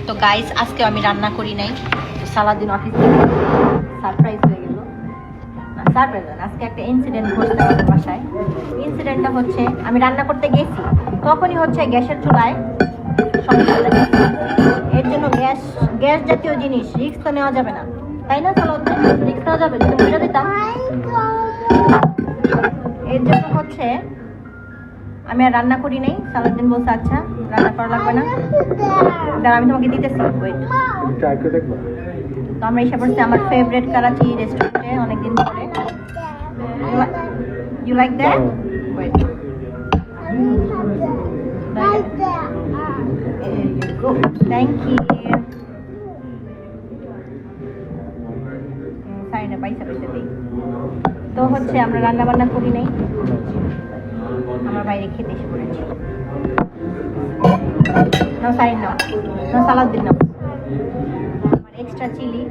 তো গাইস আজকে আমি রান্না করি নাই, সারাদিন অফিস থেকে সারপ্রাইজ হয়ে গেল। না সারপ্রাইজ না, আজকে একটা ইনসিডেন্ট ঘটছে আমাদের বাসায়। ইনসিডেন্টটা হচ্ছে আমি রান্না করতে গেছি, তখনই হচ্ছে গ্যাসের চুলায় সমস্যা হয়ে গেছে। এর জন্য গ্যাস জাতীয় জিনিস রিস্ক তো নেওয়া যাবে না, তাই না? চলো রিস্ক নেওয়া যাবে, যদি বুঝে দিতাম। এর জন্য হচ্ছে আমি আর রান্না করি নাই। সারাদিন বলছে আচ্ছা রান্না করা লাগবে না, দাঁড়া আমি তোমাকে দিতেছি। ওয়েট, তো আমরা এসে পড়ছি আমার ফেভারিট কারাচি রেস্টুরেন্টে অনেকদিন পরে। You like that? Wait, thank you. সারি না, পয়সা দিই। তো হচ্ছে আমরা রান্না বান্না করি নাই, আমার বাইরে খেতে এসে পড়েছি। নাও সারি নাও, নাও সালাদ দিন নাও, আমার এক্সট্রা চিলি।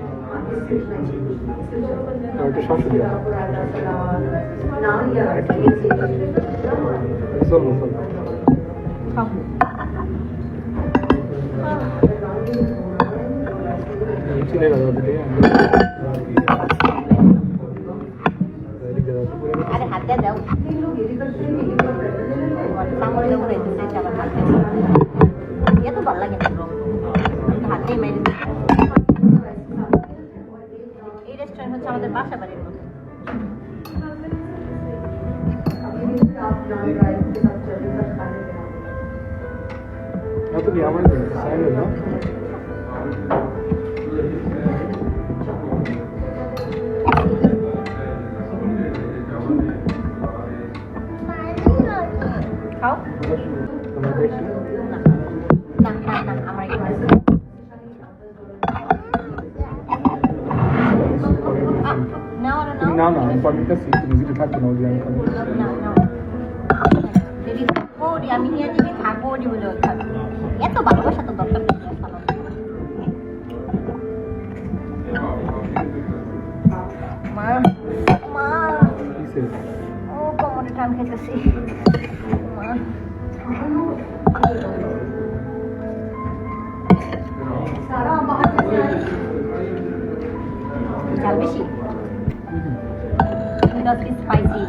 আরে হাত দিয়ে দাও, এত ভালো লাগে না, হাতে মেরে। এই রেস্টুরেন্ট হচ্ছে আমাদের বাসা বাড়ির মতো। খাও না না না, আমার না না আমি পারমিটাছি, তুমি যদি থাকবে না ওই আমি আমি নিয়ে যদি থাকবো ওটি বলে এত ভালোবাসা তো দরকার নেই। মা মা ও কোমরে টান খেতেছি। মা ঝাল বেশি, স্পাইসি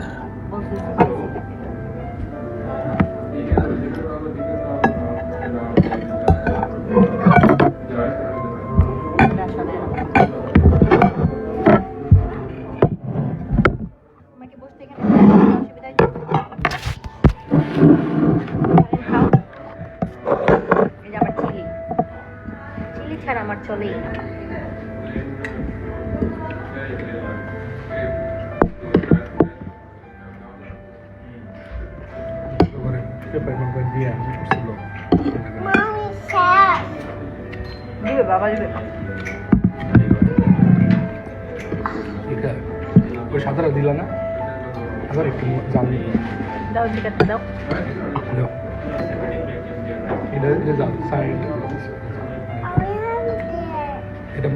ছাড়া আমার চলেই না। দিবে বাবা দিবে, ওই সাদাটা দিলা না, আবার একটু জাল দাও, চিকাতে দাও। এটা জাল সাইড, এটা